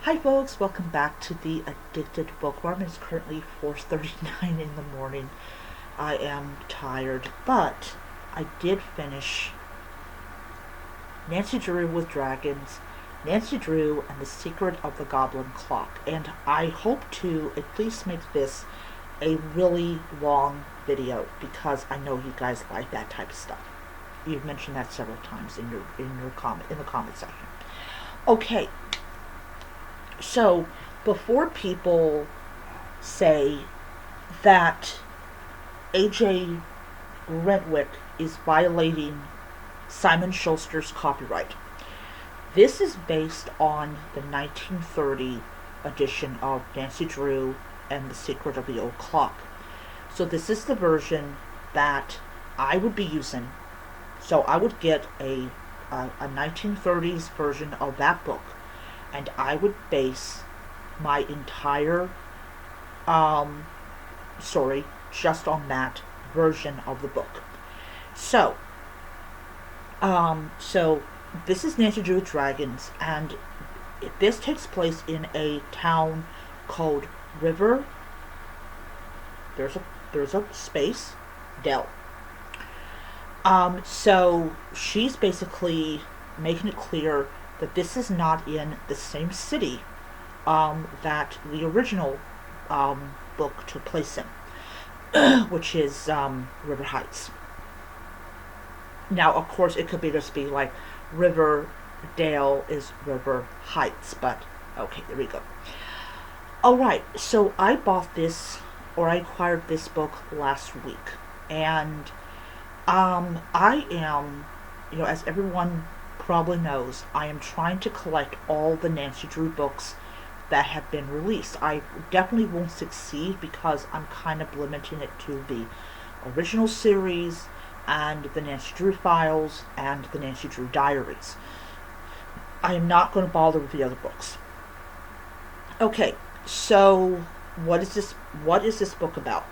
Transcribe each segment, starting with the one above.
Hi folks, welcome back to the Addicted Bookworm. It's currently 4:39 in the morning. I am tired, but I did finish Nancy Drew with Dragons, Nancy Drew and the Secret of the Goblin Clock, and I hope to at least make this a really long video because I know you guys like that type of stuff. You've mentioned that several times in the comment section. Okay, so before people say that A.J. Rentwick is violating Simon Schuster's copyright, this is based on the 1930 edition of Nancy Drew and the Secret of the Old Clock. So this is the version that I would be using. So I would get a 1930s version of that book, and I would base my entire story just on that version of the book. So this is Nancy Drew with Dragons, and this takes place in a town called River. There's a space, Dell. So she's basically making it clear that this is not in the same city that the original book took place in, which is River Heights. Now, of course, it could just be like Riverdale is River Heights, but okay, there we go. Alright, so I acquired this book last week, and I am, as everyone probably knows, I am trying to collect all the Nancy Drew books that have been released. I definitely won't succeed because I'm kind of limiting it to the original series and the Nancy Drew files and the Nancy Drew diaries. I am not going to bother with the other books. Okay, so what is this book about?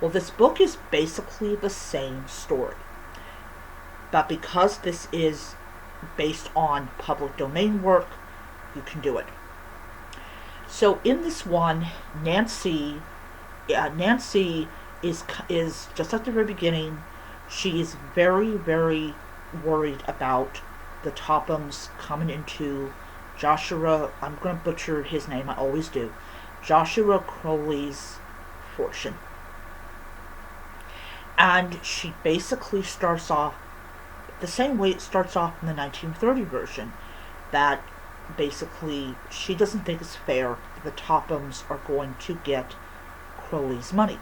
Well, this book is basically the same story, but because this is based on public domain work, you can do it. So in this one, Nancy is just at the very beginning. She is very, very worried about the Tophams coming into Joshua. I'm going to butcher his name. I always do. Joshua Crowley's fortune. And she basically starts off the same way it starts off in the 1930 version, that basically she doesn't think it's fair that the Tophams are going to get Crowley's money.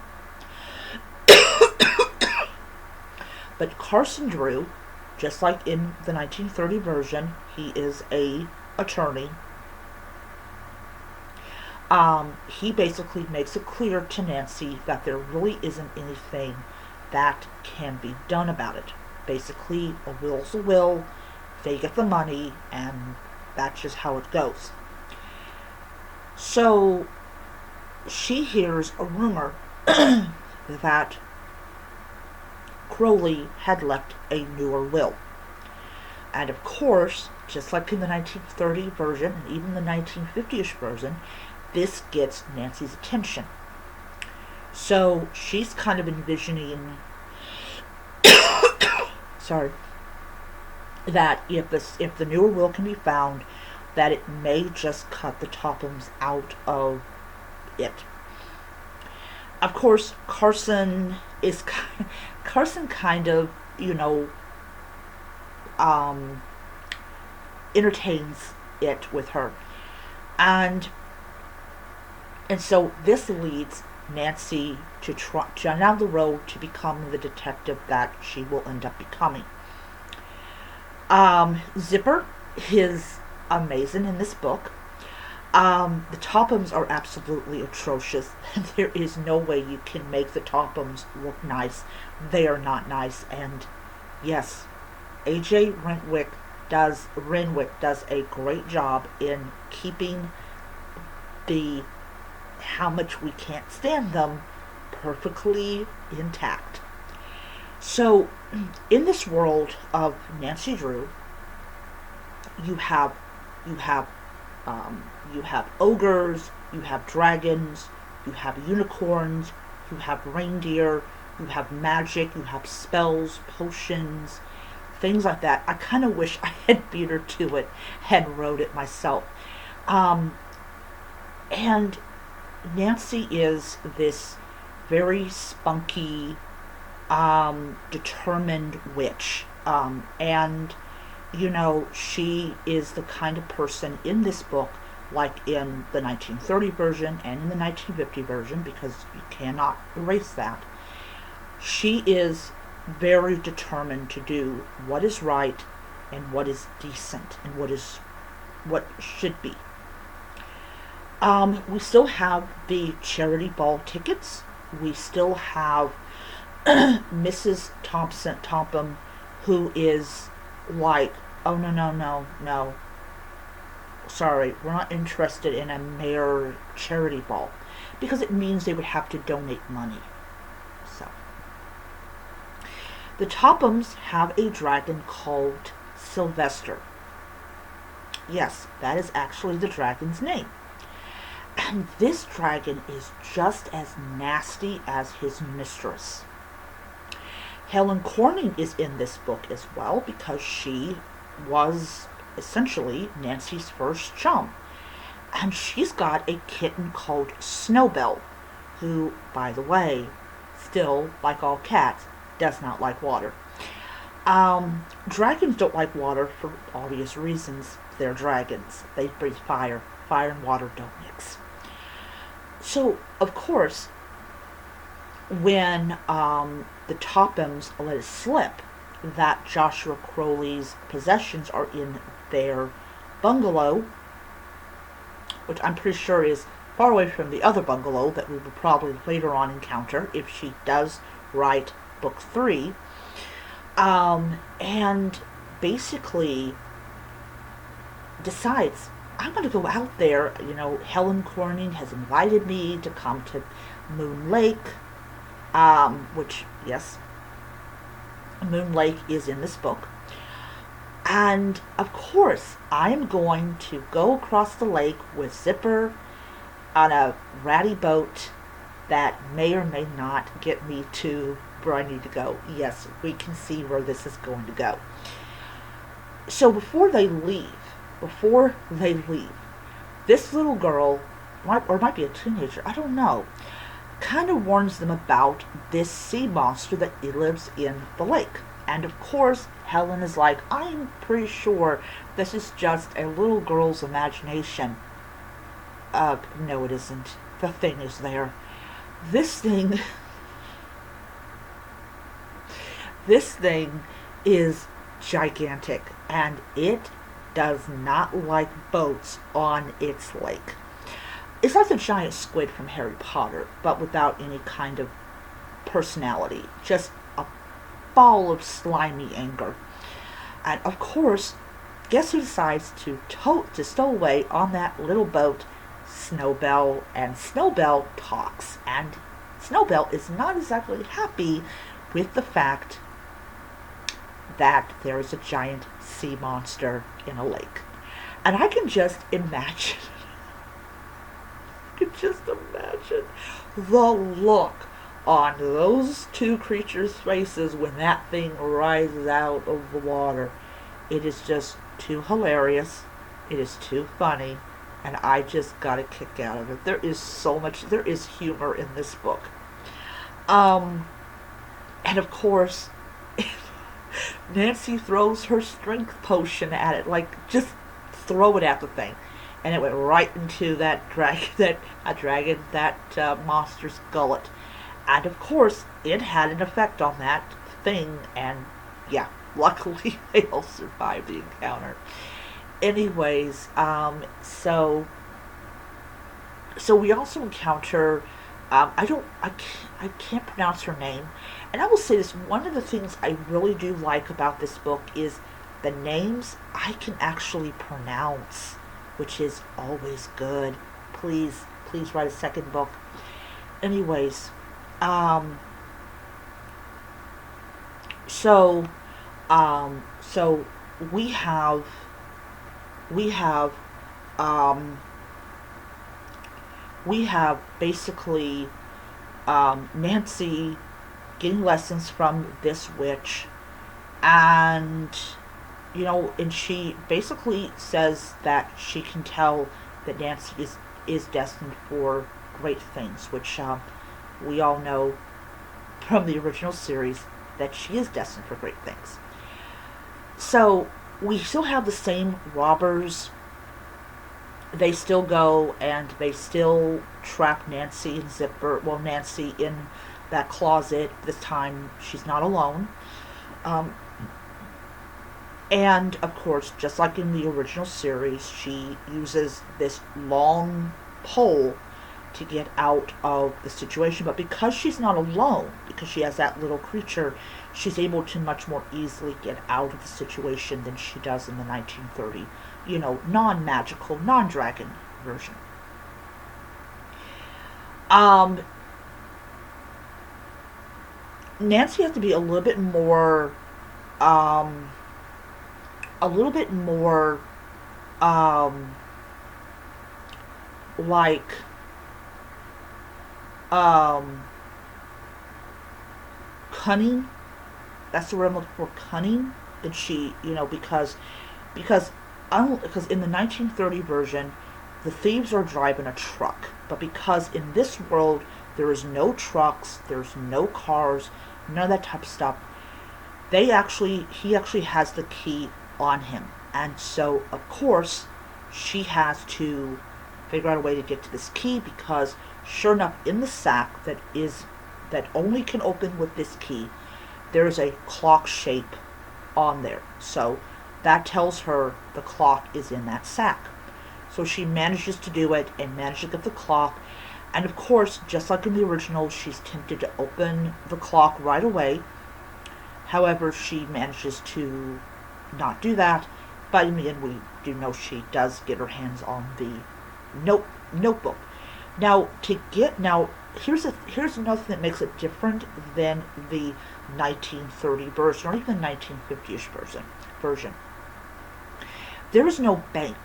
But Carson Drew, just like in the 1930 version, he is a attorney. He basically makes it clear to Nancy that there really isn't anything that can be done about it. Basically, a will's a will, they get the money, and that's just how it goes. So, she hears a rumor that Crowley had left a newer will. And of course, just like in the 1930 version, and even the 1950ish version, this gets Nancy's attention. So she's kind of envisioning that if the newer will can be found, that it may just cut the Tophams out of it. Of course, Carson kind of, entertains it with her. And so this leads Nancy to try down the road to become the detective that she will end up becoming. Zipper is amazing in this book. The Tophams are absolutely atrocious. There is no way you can make the Tophams look nice. They are not nice. And yes, A.J. Rentwick does a great job in keeping the how much we can't stand them perfectly intact. So, in this world of Nancy Drew, you have You have ogres, you have dragons, you have unicorns, you have reindeer, you have magic, you have spells, potions, things like that. I kind of wish I had beat her to it and wrote it myself. Um, and Nancy is this very spunky, determined witch. And, she is the kind of person in this book, like in the 1930 version and in the 1950 version, because you cannot erase that. She is very determined to do what is right and what is decent and what should be. We still have the charity ball tickets. We still have Mrs. Topham, who is like, oh, no, no, no, no. Sorry, we're not interested in a mayor charity ball. Because it means they would have to donate money. So. The Tophams have a dragon called Sylvester. Yes, that is actually the dragon's name. And this dragon is just as nasty as his mistress. Helen Corning is in this book as well because she was essentially Nancy's first chum. And she's got a kitten called Snowbell, who, by the way, still, like all cats, does not like water. Dragons don't like water for obvious reasons. They're dragons. They breathe fire. Fire and water don't mix. So, of course, when the Tophams let it slip that Joshua Crowley's possessions are in their bungalow, which I'm pretty sure is far away from the other bungalow that we will probably later on encounter if she does write book 3, and basically decides, I'm going to go out there. Helen Corning has invited me to come to Moon Lake, which, yes, Moon Lake is in this book. And, of course, I'm going to go across the lake with Zipper on a ratty boat that may or may not get me to where I need to go. Yes, we can see where this is going to go. So before they leave, this little girl, might be a teenager, I don't know, kind of warns them about this sea monster that lives in the lake. And of course, Helen is like, I'm pretty sure this is just a little girl's imagination. No, it isn't. The thing is there. This thing is gigantic, and it does not like boats on its lake. It's like the giant squid from Harry Potter, but without any kind of personality. Just a ball of slimy anger. And of course, guess who decides to stow away on that little boat? Snowbell. And Snowbell talks. And Snowbell is not exactly happy with the fact that there is a giant sea monster in a lake. And I can just imagine the look on those two creatures' faces when that thing rises out of the water. It is just too hilarious. It is too funny. And I just got a kick out of it. There is humor in this book. And of course, Nancy throws her strength potion at it, like just throw it at the thing, and it went right into that monster's gullet, and of course it had an effect on that thing, and yeah, luckily they all survived the encounter. Anyways, so we also encounter, I can't pronounce her name. And I will say this, one of the things I really do like about this book is the names I can actually pronounce, which is always good. Please write a second book. Anyways, so we have um, we have basically Nancy getting lessons from this witch, and and she basically says that she can tell that Nancy is destined for great things, which we all know from the original series that she is destined for great things. So we still have the same robbers. They still go and they still trap Nancy and Zipper. Well, Nancy in that closet. This time she's not alone. Um, and of course, just like in the original series, she uses this long pole to get out of the situation. But because she's not alone, because she has that little creature, she's able to much more easily get out of the situation than she does in the 1930, non-magical, non-dragon version. Um, Nancy has to be um, a little bit more, um, like, um, cunning. That's the word I'm looking for, cunning. Than she, because because in the 1930 version, the thieves are driving a truck, but because in this world there is no trucks, there's no cars, none of that type of stuff. He actually has the key on him, and so of course she has to figure out a way to get to this key because sure enough, in the sack that only can open with this key, there is a clock shape on there. So that tells her the clock is in that sack. So she manages to do it and manages to get the clock. And of course, just like in the original, she's tempted to open the clock right away. However, she manages to not do that. But in the end, we do know she does get her hands on the notebook. Now, here's another thing that makes it different than the 1930 version, or even the 1950-ish version. There is no bank.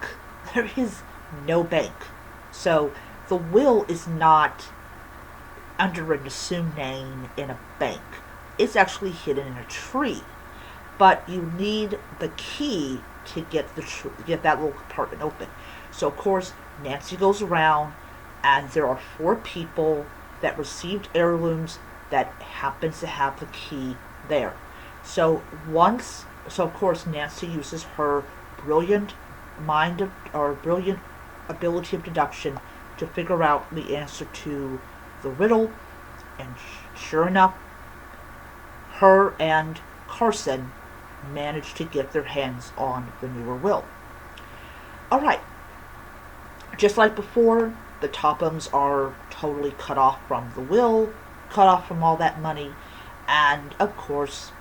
There is no bank. So the will is not under an assumed name in a bank. It's actually hidden in a tree. But you need the key to get that little compartment open. So of course, Nancy goes around, and there are 4 people that received heirlooms that happens to have the key there. So of course, Nancy uses her brilliant brilliant ability of deduction to figure out the answer to the riddle, and sure enough, her and Carson managed to get their hands on the newer will. Alright, just like before, the Tophams are totally cut off from the will, cut off from all that money, and of course,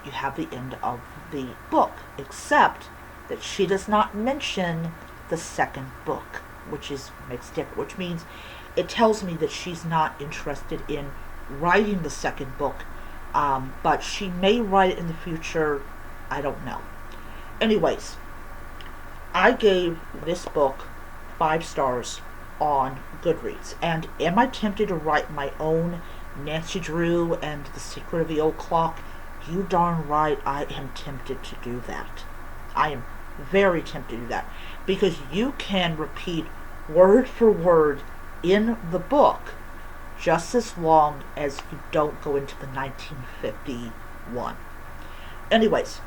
you have the end of the book, except that she does not mention the second book, which means it tells me that she's not interested in writing the second book, but she may write it in the future. I don't know. Anyways, I gave this book 5 stars on Goodreads, and am I tempted to write my own Nancy Drew and the Secret of the Old Clock? You darn right I am tempted to do that. I am very tempted to do that, because you can repeat word for word in the book just as long as you don't go into the 1951. Anyways,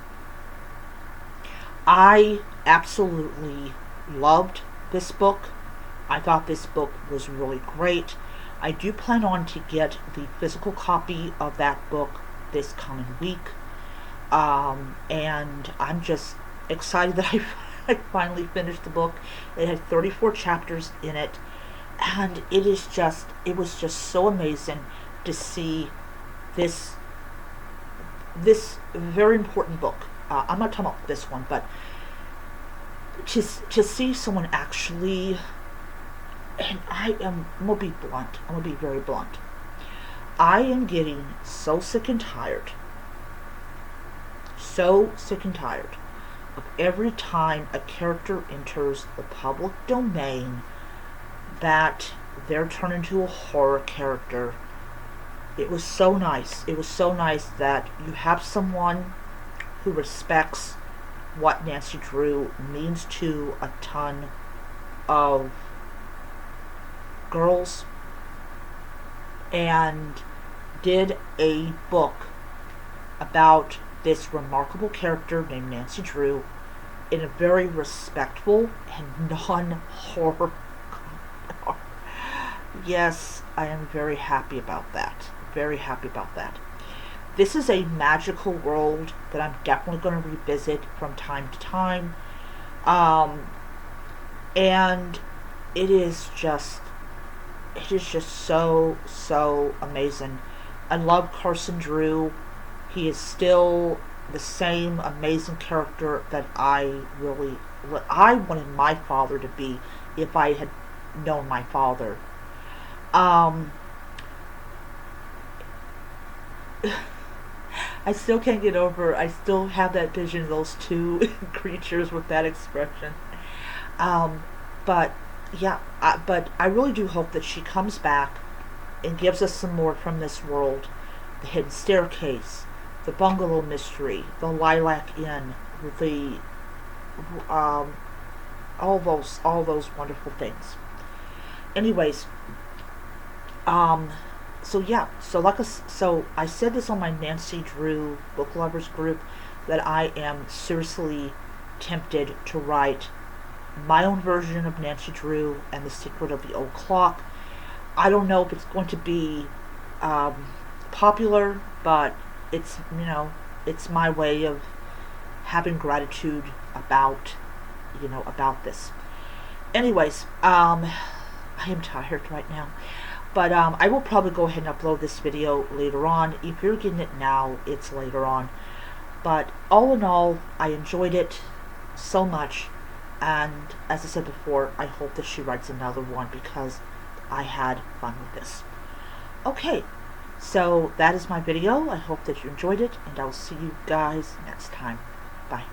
I absolutely loved this book. I thought this book was really great. I do plan on to get the physical copy of that book this coming week. And I'm just excited that I finally finished the book. It had 34 chapters in it, and it was just so amazing to see this very important book. I'm not talking about this one, but to see someone actually, and I'm gonna be blunt. I'm gonna be very blunt. I am getting so sick and tired of every time a character enters the public domain that they're turned into a horror character. It was so nice. It was so nice that you have someone who respects what Nancy Drew means to a ton of girls and did a book about this remarkable character named Nancy Drew in a very respectful and non-horror. Yes, I am very happy about that. Very happy about that. This is a magical world that I'm definitely going to revisit from time to time. And it is just so amazing. I love Carson Drew. He is still the same amazing character that what I wanted my father to be if I had known my father. I still can't get over, I still have that vision of those two creatures with that expression. But yeah, but I really do hope that she comes back and gives us some more from this world. The Hidden Staircase, the Bungalow Mystery, the Lilac Inn, the all those wonderful things. Anyways, so yeah, so I said this on my Nancy Drew book lovers group that I am seriously tempted to write my own version of Nancy Drew and the Secret of the Old Clock. I don't know if it's going to be popular, but it's it's my way of having gratitude about about this. Anyways, I am tired right now. But I will probably go ahead and upload this video later on. If you're getting it now, it's later on. But all in all, I enjoyed it so much. And as I said before, I hope that she writes another one because I had fun with this. Okay, so that is my video. I hope that you enjoyed it, and I will see you guys next time. Bye.